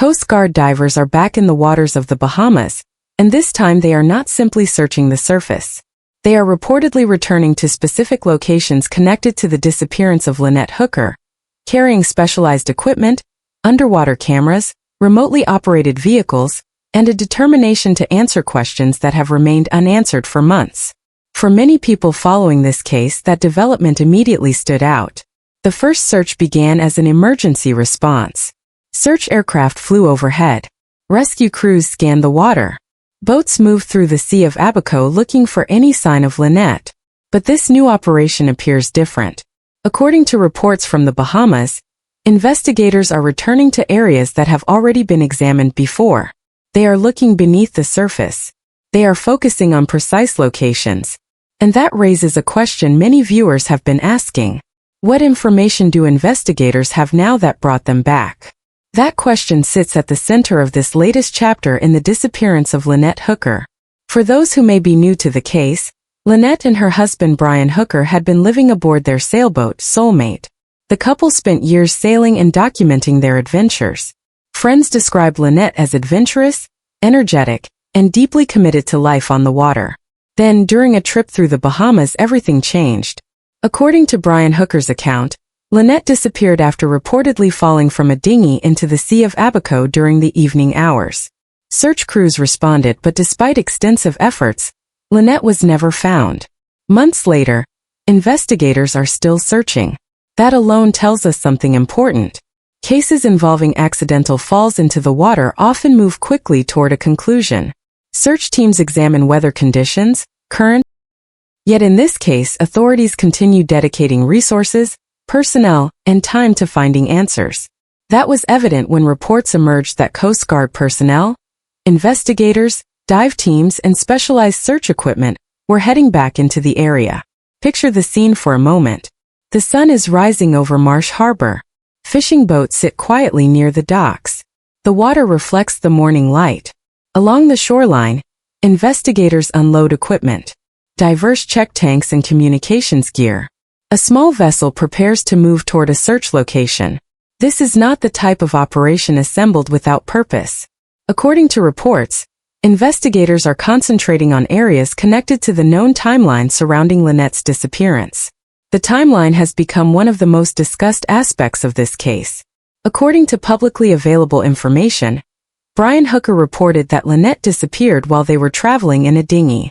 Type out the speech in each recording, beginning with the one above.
Coast Guard divers are back in the waters of the Bahamas, and this time they are not simply searching the surface. They are reportedly returning to specific locations connected to the disappearance of Lynette Hooker, carrying specialized equipment, underwater cameras, remotely operated vehicles, and a determination to answer questions that have remained unanswered for months. For many people following this case, that development immediately stood out. The first search began as an emergency response. Search aircraft flew overhead. Rescue crews scanned the water. Boats moved through the Sea of Abaco looking for any sign of Lynette. But this new operation appears different. According to reports from the Bahamas, investigators are returning to areas that have already been examined before. They are looking beneath the surface. They are focusing on precise locations. And that raises a question many viewers have been asking. What information do investigators have now that brought them back? That question sits at the center of this latest chapter in the disappearance of Lynette Hooker. For those who may be new to the case, Lynette and her husband Brian Hooker had been living aboard their sailboat, Soulmate. The couple spent years sailing and documenting their adventures. Friends describe Lynette as adventurous, energetic, and deeply committed to life on the water. Then, during a trip through the Bahamas, everything changed. According to Brian Hooker's account, Lynette disappeared after reportedly falling from a dinghy into the Sea of Abaco during the evening hours. Search crews responded, but despite extensive efforts, Lynette was never found. Months later, investigators are still searching. That alone tells us something important. Cases involving accidental falls into the water often move quickly toward a conclusion. Search teams examine weather conditions, current. Yet in this case, authorities continue dedicating resources, personnel, and time to finding answers. That was evident when reports emerged that Coast Guard personnel, investigators, dive teams, and specialized search equipment were heading back into the area. Picture the scene for a moment. The sun is rising over Marsh Harbour. Fishing boats sit quietly near the docks. The water reflects the morning light. Along the shoreline, investigators unload equipment. Divers check tanks and communications gear. A small vessel prepares to move toward a search location. This is not the type of operation assembled without purpose. According to reports, investigators are concentrating on areas connected to the known timeline surrounding Lynette's disappearance. The timeline has become one of the most discussed aspects of this case. According to publicly available information, Brian Hooker reported that Lynette disappeared while they were traveling in a dinghy.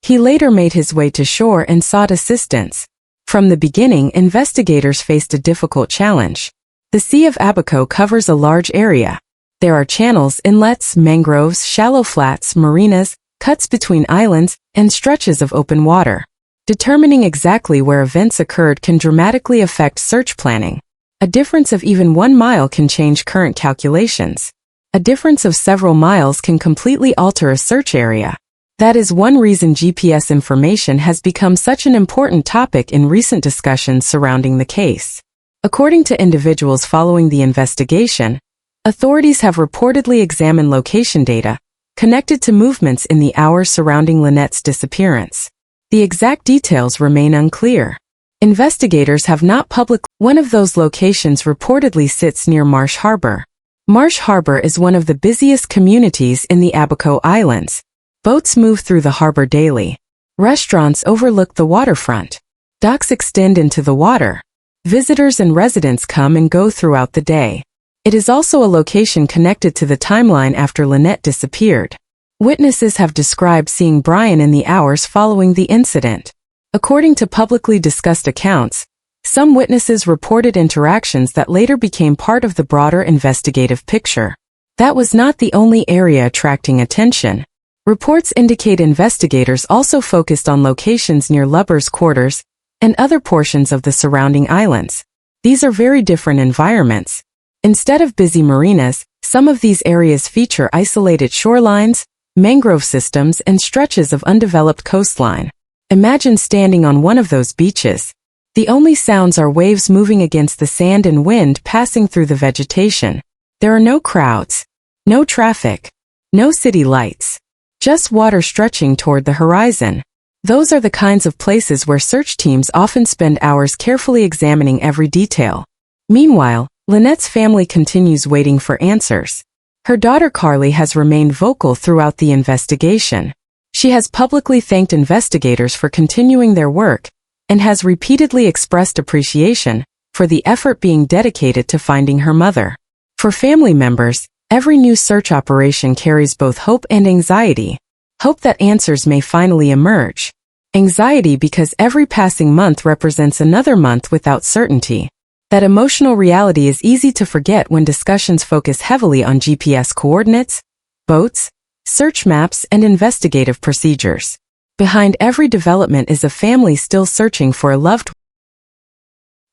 He later made his way to shore and sought assistance. From the beginning, investigators faced a difficult challenge. The Sea of Abaco covers a large area. There are channels, inlets, mangroves, shallow flats, marinas, cuts between islands, and stretches of open water. Determining exactly where events occurred can dramatically affect search planning. A difference of even 1 mile can change current calculations. A difference of several miles can completely alter a search area. That is one reason GPS information has become such an important topic in recent discussions surrounding the case. According to individuals following the investigation, authorities have reportedly examined location data connected to movements in the hours surrounding Lynette's disappearance. The exact details remain unclear. Investigators have not publicly. One of those locations reportedly sits near Marsh Harbour. Marsh Harbour is one of the busiest communities in the Abaco Islands. Boats move through the harbor daily. Restaurants overlook the waterfront. Docks extend into the water. Visitors and residents come and go throughout the day. It is also a location connected to the timeline after Lynette disappeared. Witnesses have described seeing Brian in the hours following the incident. According to publicly discussed accounts, some witnesses reported interactions that later became part of the broader investigative picture. That was not the only area attracting attention. Reports indicate investigators also focused on locations near Lubbers Quarters and other portions of the surrounding islands. These are very different environments. Instead of busy marinas, some of these areas feature isolated shorelines, mangrove systems, and stretches of undeveloped coastline. Imagine standing on one of those beaches. The only sounds are waves moving against the sand and wind passing through the vegetation. There are no crowds, no traffic, no city lights, just water stretching toward the horizon. Those are the kinds of places where search teams often spend hours carefully examining every detail. Meanwhile, Lynette's family continues waiting for answers. Her daughter Carly has remained vocal throughout the investigation. She has publicly thanked investigators for continuing their work and has repeatedly expressed appreciation for the effort being dedicated to finding her mother. For family members, every new search operation carries both hope and anxiety. Hope that answers may finally emerge. Anxiety because every passing month represents another month without certainty. That emotional reality is easy to forget when discussions focus heavily on GPS coordinates, boats, search maps, and investigative procedures. Behind every development is a family still searching for a loved one.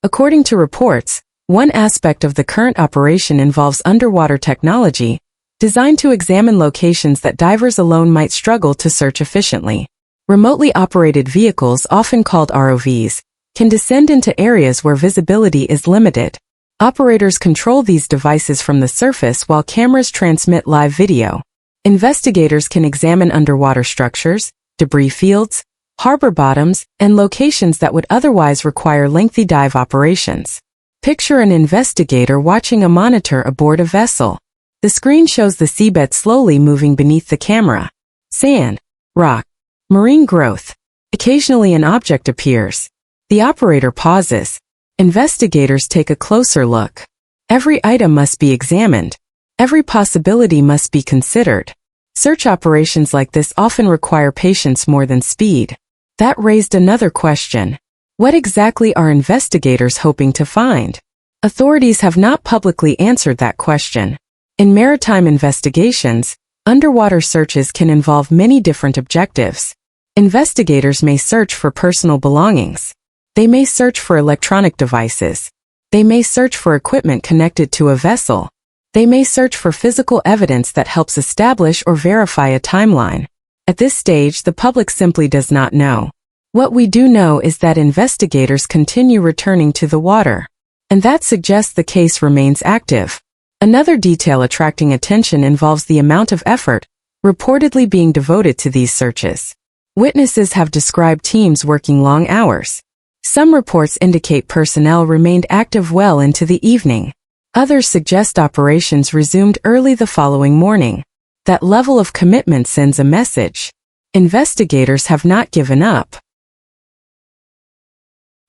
According to reports, one aspect of the current operation involves underwater technology, designed to examine locations that divers alone might struggle to search efficiently. Remotely operated vehicles, often called ROVs, can descend into areas where visibility is limited. Operators control these devices from the surface while cameras transmit live video. Investigators can examine underwater structures, debris fields, harbor bottoms, and locations that would otherwise require lengthy dive operations. Picture an investigator watching a monitor aboard a vessel. The screen shows the seabed slowly moving beneath the camera. Sand, rock, marine growth. Occasionally an object appears. The operator pauses. Investigators take a closer look. Every item must be examined. Every possibility must be considered. Search operations like this often require patience more than speed. That raised another question. What exactly are investigators hoping to find? Authorities have not publicly answered that question. In maritime investigations, underwater searches can involve many different objectives. Investigators may search for personal belongings. They may search for electronic devices. They may search for equipment connected to a vessel. They may search for physical evidence that helps establish or verify a timeline. At this stage, the public simply does not know. What we do know is that investigators continue returning to the water. And that suggests the case remains active. Another detail attracting attention involves the amount of effort reportedly being devoted to these searches. Witnesses have described teams working long hours. Some reports indicate personnel remained active well into the evening. Others suggest operations resumed early the following morning. That level of commitment sends a message. Investigators have not given up.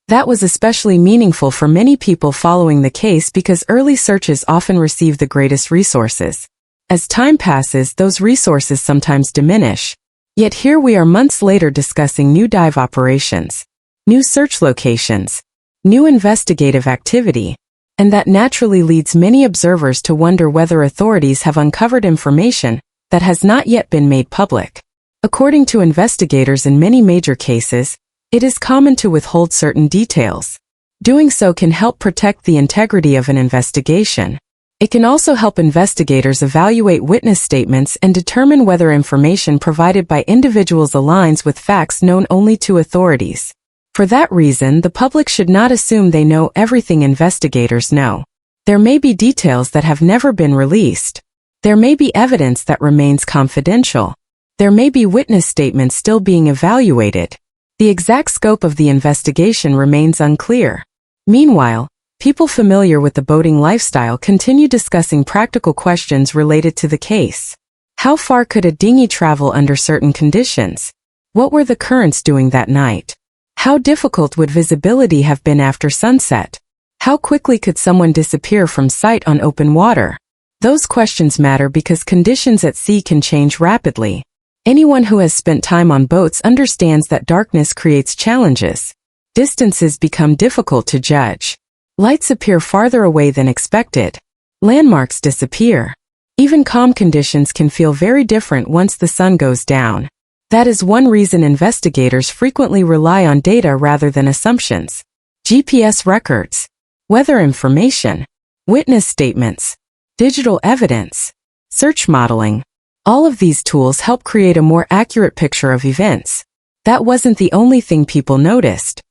That was especially meaningful for many people following the case because early searches often receive the greatest resources. As time passes, those resources sometimes diminish. Yet here we are months later discussing new dive operations, new search locations, new investigative activity, and that naturally leads many observers to wonder whether authorities have uncovered information that has not yet been made public. According to investigators in many major cases, it is common to withhold certain details. Doing so can help protect the integrity of an investigation. It can also help investigators evaluate witness statements and determine whether information provided by individuals aligns with facts known only to authorities. For that reason, the public should not assume they know everything investigators know. There may be details that have never been released. There may be evidence that remains confidential. There may be witness statements still being evaluated. The exact scope of the investigation remains unclear. Meanwhile, people familiar with the boating lifestyle continue discussing practical questions related to the case. How far could a dinghy travel under certain conditions? What were the currents doing that night? How difficult would visibility have been after sunset? How quickly could someone disappear from sight on open water? Those questions matter because conditions at sea can change rapidly. Anyone who has spent time on boats understands that darkness creates challenges. Distances become difficult to judge. Lights appear farther away than expected. Landmarks disappear. Even calm conditions can feel very different once the sun goes down. That is one reason investigators frequently rely on data rather than assumptions. GPS records, weather information, witness statements, digital evidence, search modeling. All of these tools help create a more accurate picture of events. That wasn't the only thing people noticed.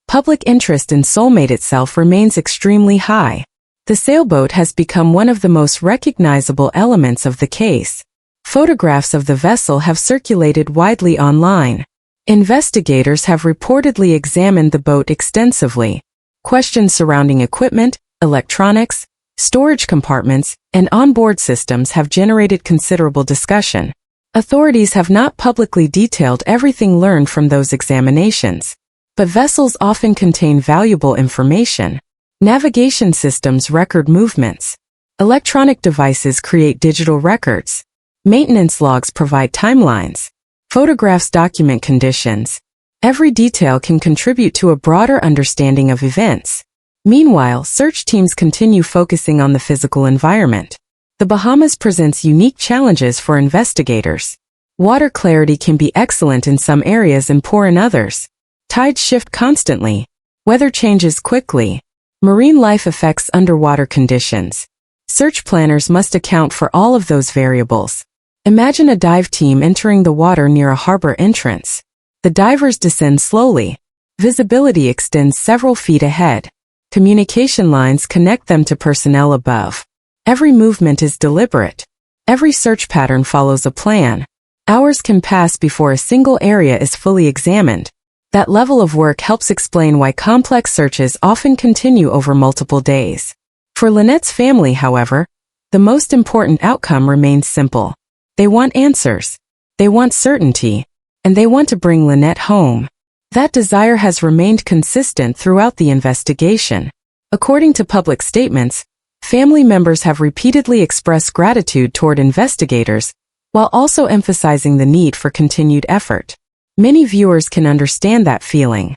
Public interest in Soulmate itself remains extremely high. The sailboat has become one of the most recognizable elements of the case. Photographs of the vessel have circulated widely online. Investigators have reportedly examined the boat extensively. Questions surrounding equipment, electronics, storage compartments, and onboard systems have generated considerable discussion. Authorities have not publicly detailed everything learned from those examinations, but vessels often contain valuable information. Navigation systems record movements. Electronic devices create digital records. Maintenance logs provide timelines. Photographs document conditions. Every detail can contribute to a broader understanding of events. Meanwhile, search teams continue focusing on the physical environment. The Bahamas presents unique challenges for investigators. Water clarity can be excellent in some areas and poor in others. Tides shift constantly. Weather changes quickly. Marine life affects underwater conditions. Search planners must account for all of those variables. Imagine a dive team entering the water near a harbor entrance. The divers descend slowly. Visibility extends several feet ahead. Communication lines connect them to personnel above. Every movement is deliberate. Every search pattern follows a plan. Hours can pass before a single area is fully examined. That level of work helps explain why complex searches often continue over multiple days. For Lynette's family, however, the most important outcome remains simple. They want answers. They want certainty. And they want to bring Lynette home. That desire has remained consistent throughout the investigation. According to public statements, family members have repeatedly expressed gratitude toward investigators, while also emphasizing the need for continued effort. Many viewers can understand that feeling.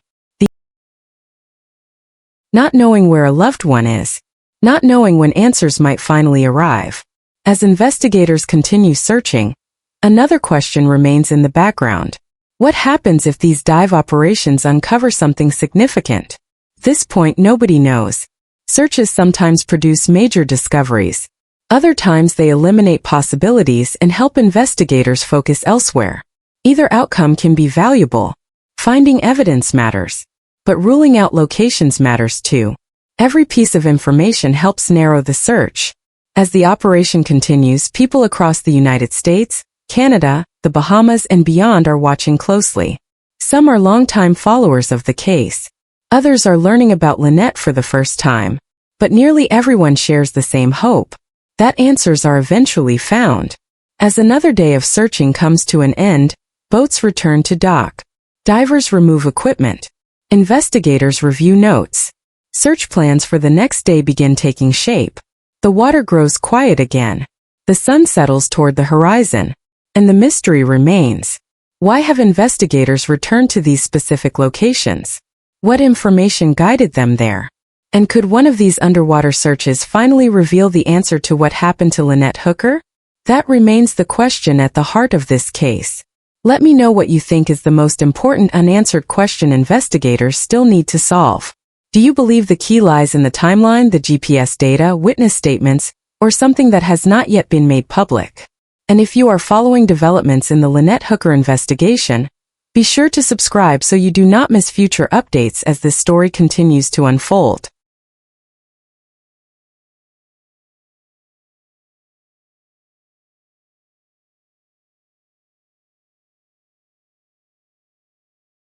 Not knowing where a loved one is. Not knowing when answers might finally arrive. As investigators continue searching, another question remains in the background. What happens if these dive operations uncover something significant? At this point, nobody knows. Searches sometimes produce major discoveries. Other times they eliminate possibilities and help investigators focus elsewhere. Either outcome can be valuable. Finding evidence matters. But ruling out locations matters too. Every piece of information helps narrow the search. As the operation continues, people across the United States, Canada, the Bahamas, and beyond are watching closely. Some are longtime followers of the case. Others are learning about Lynette for the first time. But nearly everyone shares the same hope, that answers are eventually found. As another day of searching comes to an end, boats return to dock. Divers remove equipment. Investigators review notes. Search plans for the next day begin taking shape. The water grows quiet again. The sun settles toward the horizon. And the mystery remains. Why have investigators returned to these specific locations? What information guided them there? And could one of these underwater searches finally reveal the answer to what happened to Lynette Hooker? That remains the question at the heart of this case. Let me know what you think is the most important unanswered question investigators still need to solve. Do you believe the key lies in the timeline, the GPS data, witness statements, or something that has not yet been made public? And if you are following developments in the Lynette Hooker investigation, be sure to subscribe so you do not miss future updates as this story continues to unfold.